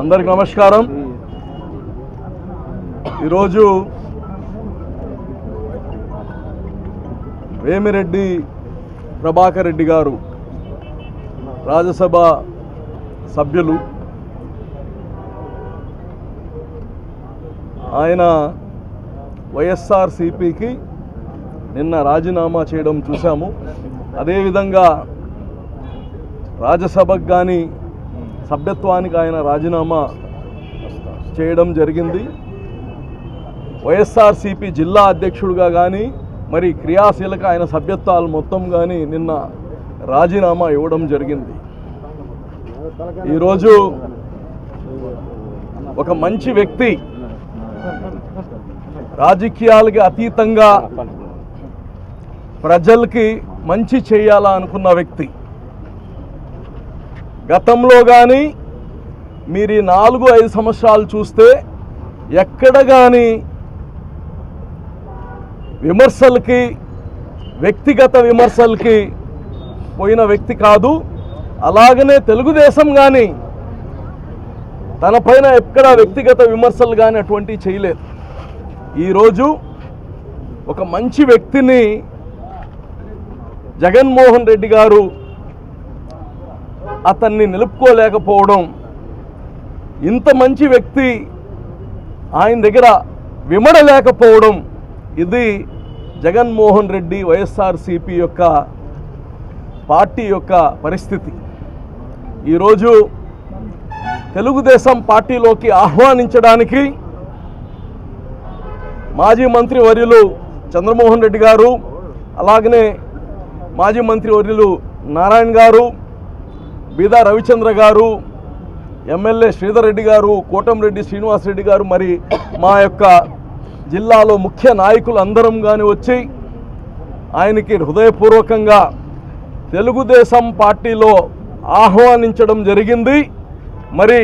అందరికి నమస్కారం. ఈరోజు వేమిరెడ్డి ప్రభాకర్ రెడ్డి గారు రాజ్యసభ సభ్యులు, ఆయన వైఎస్ఆర్సీపీకి నిన్న రాజీనామా చేయడం చూసాము. అదేవిధంగా రాజ్యసభకు కానీ సభ్యత్వానికి ఆయన రాజీనామా చేయడం జరిగింది. వైఎస్ఆర్సీపీ జిల్లా అధ్యక్షుడిగా కానీ మరి క్రియాశీలక ఆయన సభ్యత్వాలు మొత్తం కానీ నిన్న రాజీనామా ఇవ్వడం జరిగింది. ఈరోజు ఒక మంచి వ్యక్తి, రాజకీయాలకి అతీతంగా ప్రజలకి మంచి చేయాలా అనుకున్న వ్యక్తి. గతంలో కానీ మీరు ఈ 4-5 సంవత్సరాలు చూస్తే ఎక్కడ కానీ విమర్శలకి, వ్యక్తిగత విమర్శలకి పోయిన వ్యక్తి కాదు. అలాగనే తెలుగుదేశం కానీ తన పైన ఎక్కడ వ్యక్తిగత విమర్శలు కానీ అటువంటివి చేయలేదు. ఈరోజు ఒక మంచి వ్యక్తిని జగన్మోహన్ రెడ్డి గారు అతన్ని నిలుపుకోలేకపోవడం, ఇంత మంచి వ్యక్తి ఆయన దగ్గర విమడలేకపోవడం, ఇది జగన్మోహన్ రెడ్డి వైఎస్ఆర్సీపీ యొక్క పార్టీ యొక్క పరిస్థితి. ఈరోజు తెలుగుదేశం పార్టీలోకి ఆహ్వానించడానికి మాజీ మంత్రి వర్యులు చంద్రమోహన్ రెడ్డి గారు, అలాగనే మాజీ మంత్రి వర్యులు నారాయణ గారు, బీదా రవిచంద్ర గారు, ఎమ్మెల్యే శ్రీధర్ రెడ్డి గారు, కోటంరెడ్డి శ్రీనివాసరెడ్డి గారు, మరి మా యొక్క జిల్లాలో ముఖ్య నాయకులు అందరం కానీ వచ్చి ఆయనకి హృదయపూర్వకంగా తెలుగుదేశం పార్టీలో ఆహ్వానించడం జరిగింది. మరి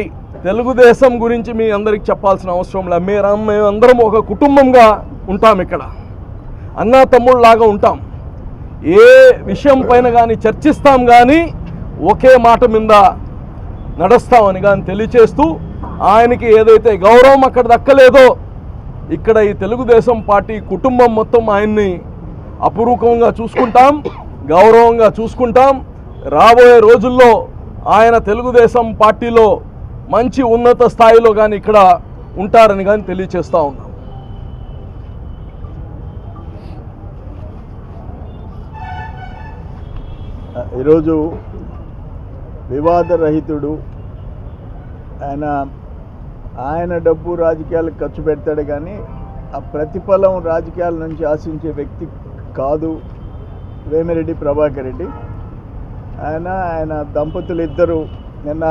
తెలుగుదేశం గురించి మీ అందరికి చెప్పాల్సిన అవసరం లేదు. మేమందరం ఒక కుటుంబంగా ఉంటాం, ఇక్కడ అన్నా తమ్ముళ్ళలాగా ఉంటాం. ఏ విషయం పైన కానీ చర్చిస్తాం, కానీ ఒకే మాట మీద నడుస్తామని కానీ తెలియచేస్తూ, ఆయనకి ఏదైతే గౌరవం అక్కడ దక్కలేదో ఇక్కడ ఈ తెలుగుదేశం పార్టీ కుటుంబం మొత్తం ఆయన్ని అపురూపంగా చూసుకుంటాం, గౌరవంగా చూసుకుంటాం. రాబోయే రోజుల్లో ఆయన తెలుగుదేశం పార్టీలో మంచి ఉన్నత స్థాయిలో కానీ ఇక్కడ ఉంటారని కానీ తెలియచేస్తూ ఉన్నాం. ఈరోజు వివాదరహితుడు, ఆయన డబ్బు రాజకీయాలకు ఖర్చు పెడతాడు, కానీ ఆ ప్రతిఫలం రాజకీయాల నుంచి ఆశించే వ్యక్తి కాదు వేమిరెడ్డి ప్రభాకర్ రెడ్డి. ఆయన దంపతులు ఇద్దరు నిన్న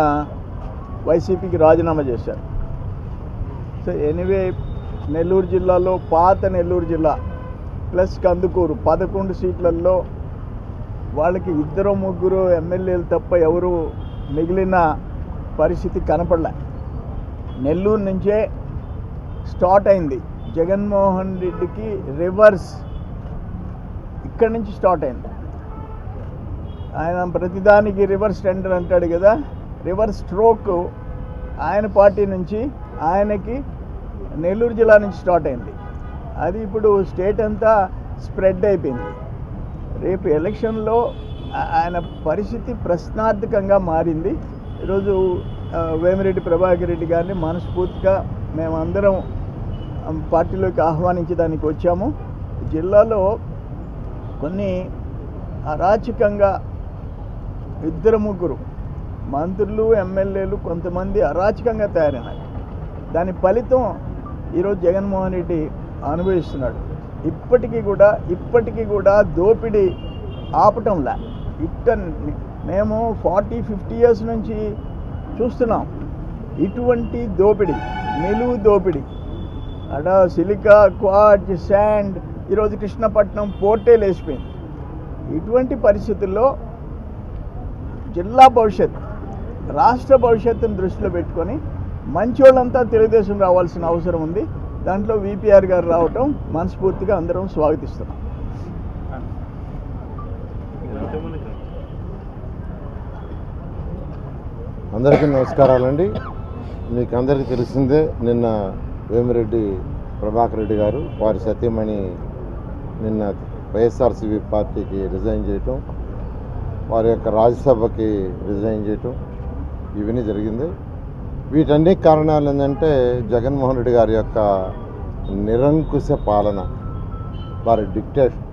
వైసీపీకి రాజీనామా చేశారు. సో ఎనీవే, నెల్లూరు జిల్లాలో, పాత నెల్లూరు జిల్లా ప్లస్ కందుకూరు 11 సీట్లలో వాళ్ళకి 2-3 ఎమ్మెల్యేలు తప్ప ఎవరు మిగిలిన పరిస్థితి కనపడలే. నెల్లూరు నుంచే స్టార్ట్ అయింది జగన్మోహన్ రెడ్డికి రివర్స్, ఇక్కడి నుంచి స్టార్ట్ అయింది. ఆయన ప్రతిదానికి రివర్స్ టెండర్ అంటాడు కదా, రివర్స్ స్ట్రోక్ ఆయన పార్టీ నుంచి ఆయనకి నెల్లూరు జిల్లా నుంచి స్టార్ట్ అయింది. అది ఇప్పుడు స్టేట్ అంతా స్ప్రెడ్ అయిపోయింది. రేపు ఎలక్షన్లో ఆయన పరిస్థితి ప్రశ్నార్థకంగా మారింది. ఈరోజు వేమిరెడ్డి ప్రభాకర్ రెడ్డి గారిని మనస్ఫూర్తిగా మేమందరం పార్టీలోకి ఆహ్వానించడానికి వచ్చాము. జిల్లాలో కొన్ని అరాచకంగా 2-3 మంత్రులు, ఎమ్మెల్యేలు కొంతమంది అరాచకంగా తయారైనారు. దాని ఫలితం ఈరోజు జగన్మోహన్ రెడ్డి అనుభవిస్తున్నాడు. ఇప్పటికీ కూడా దోపిడీ ఆపటంలా. మేము 40-50 ఇయర్స్ నుంచి చూస్తున్నాం ఇటువంటి దోపిడీ, నిలువు దోపిడీ. అక్కడ సిలికా, క్వార్ట్జ్, శాండ్, ఈరోజు కృష్ణపట్నం పోర్టే లేచిపోయింది. ఇటువంటి పరిస్థితుల్లో జిల్లా భవిష్యత్, రాష్ట్ర భవిష్యత్తును దృష్టిలో పెట్టుకొని మంచోళ్ళంతా తెలుగుదేశం రావాల్సిన అవసరం ఉంది. దాంట్లో విపిఆర్ గారు రావటం మనస్ఫూర్తిగా అందరం స్వాగతిస్తున్నాం. అందరికీ నమస్కారాలండి. మీకు అందరికీ తెలిసిందే, నిన్న వేమిరెడ్డి ప్రభాకర్ రెడ్డి గారు వారి సతీమణి నిన్న వైఎస్ఆర్సీపీ పార్టీకి రిజైన్ చేయటం, వారి యొక్క రాజ్యసభకి రిజైన్ చేయటం ఇవన్నీ జరిగింది. వీటన్ని కారణాలు ఏంటంటే జగన్మోహన్ రెడ్డి గారి యొక్క నిరంకుశ పాలన, వారి డిక్టేషన్.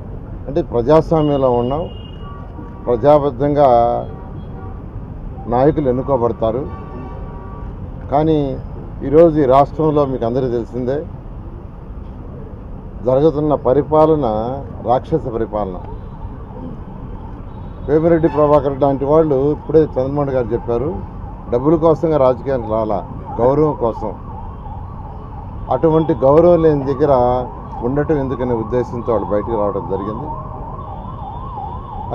అంటే ప్రజాస్వామ్యంలో ఉన్నాం, ప్రజాబద్ధంగా నాయకులు ఎన్నుకోబడతారు. కానీ ఈరోజు ఈ రాష్ట్రంలో మీకు అందరికీ తెలిసిందే, జరుగుతున్న పరిపాలన రాక్షస పరిపాలన. వేమిరెడ్డి ప్రభాకర్ లాంటి వాళ్ళు ఇప్పుడే చంద్రబాబు గారు చెప్పారు, డబ్బుల కోసంగా రాజకీయానికి రాలా, గౌరవం కోసం. అటువంటి గౌరవం లేని దగ్గర ఉండటం ఎందుకనే ఉద్దేశంతో వాళ్ళు బయటికి రావడం జరిగింది.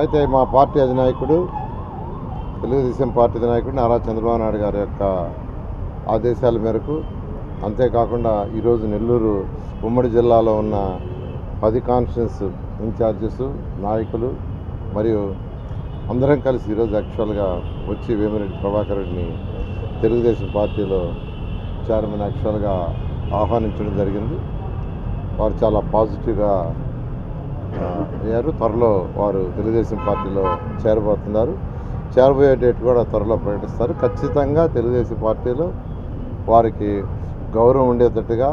అయితే మా పార్టీ అధినాయకుడు, తెలుగుదేశం పార్టీ అధినాయకుడు నారా చంద్రబాబు నాయుడు గారి యొక్క ఆదేశాల మేరకు, అంతేకాకుండా ఈరోజు నెల్లూరు ఉమ్మడి జిల్లాలో ఉన్న 10 కాన్స్టిట్యూన్స్ ఇన్ఛార్జెస్, నాయకులు మరియు అందరం కలిసి ఈరోజు యాక్చువల్గా వచ్చి వేమిరెడ్డి ప్రభాకర్ రెడ్డిని తెలుగుదేశం పార్టీలో చైర్మన్ యాక్చువల్గా ఆహ్వానించడం జరిగింది. వారు చాలా పాజిటివ్గా అయ్యారు. త్వరలో వారు తెలుగుదేశం పార్టీలో చేరబోతున్నారు. చేరబోయే డేట్ కూడా త్వరలో ప్రకటిస్తారు. ఖచ్చితంగా తెలుగుదేశం పార్టీలో వారికి గౌరవం ఉండేటట్టుగా,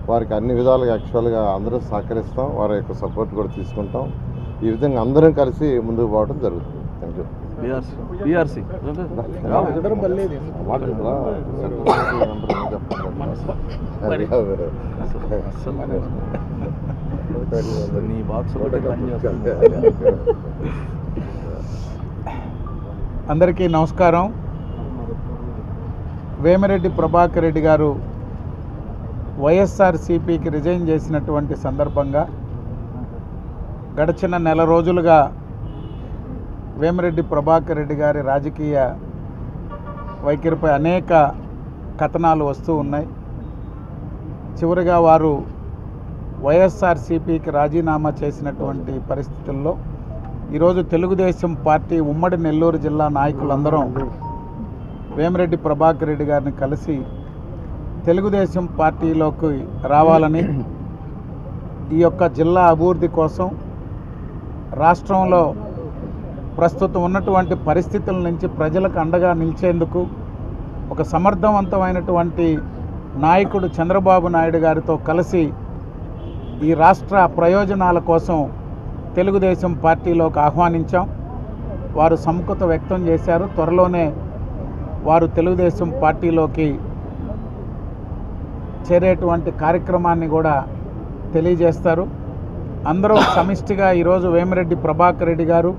వారికి అన్ని విధాలుగా యాక్చువల్గా అందరూ సహకరిస్తాం, వారి యొక్క సపోర్ట్ కూడా తీసుకుంటాం. ఈ విధంగా అందరం కలిసి ముందుకు పోవడం జరుగుతుంది. Thank you. అందరికీ నమస్కారం. వేమిరెడ్డి ప్రభాకర్ రెడ్డి గారు వైఎస్ఆర్సీపీకి రిజైన్ చేసినటువంటి సందర్భంగా గడిచిన నెల రోజులుగా వేమిరెడ్డి ప్రభాకర్ రెడ్డి గారి రాజకీయ వైఖరిపై అనేక కథనాలు వస్తూ ఉన్నాయి. చివరిగా వారు వైఎస్ఆర్సీపీకి రాజీనామా చేసినటువంటి పరిస్థితుల్లో ఈరోజు తెలుగుదేశం పార్టీ ఉమ్మడి నెల్లూరు జిల్లా నాయకులందరం వేమిరెడ్డి ప్రభాకర్ రెడ్డి గారిని కలిసి తెలుగుదేశం పార్టీలోకి రావాలని, ఈ యొక్క జిల్లా అభివృద్ధి కోసం, రాష్ట్రంలో ప్రస్తుతం ఉన్నటువంటి పరిస్థితుల నుంచి ప్రజలకు అండగా నిలిచేందుకు ఒక సమర్థవంతమైనటువంటి నాయకుడు చంద్రబాబు నాయుడు గారితో కలిసి ఈ రాష్ట్ర ప్రయోజనాల కోసం తెలుగుదేశం పార్టీలోకి ఆహ్వానించాం. వారు సముఖత వ్యక్తం చేశారు. త్వరలోనే వారు తెలుగుదేశం పార్టీలోకి చేరేటువంటి కార్యక్రమాన్ని కూడా తెలియజేస్తారు. అందరూ సమిష్టిగా ఈరోజు వేమిరెడ్డి ప్రభాకర్ రెడ్డి గారు,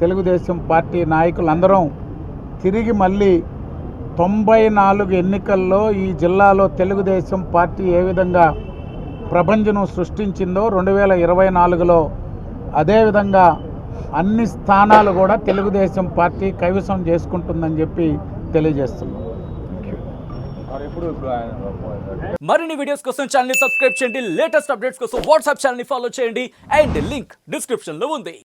తెలుగుదేశం పార్టీ నాయకులందరం తిరిగి మళ్ళీ 94 ఎన్నికల్లో ఈ జిల్లాలో తెలుగుదేశం పార్టీ ఏ విధంగా ప్రభంజనం సృష్టించిందో 2024లో అదేవిధంగా అన్ని స్థానాలు కూడా తెలుగుదేశం పార్టీ కైవసం చేసుకుంటుందని చెప్పి తెలియజేస్తున్నాం. మరిన్ని వీడియోస్ కోసం ఛానల్ ని సబ్స్క్రైబ్ చేయండి. లేటెస్ట్ అప్డేట్స్ కోసం వాట్సాప్ ఛానల్ ని ఫాలో చేయండి. అండ్ లింక్ డిస్క్రిప్షన్ లో ఉంది.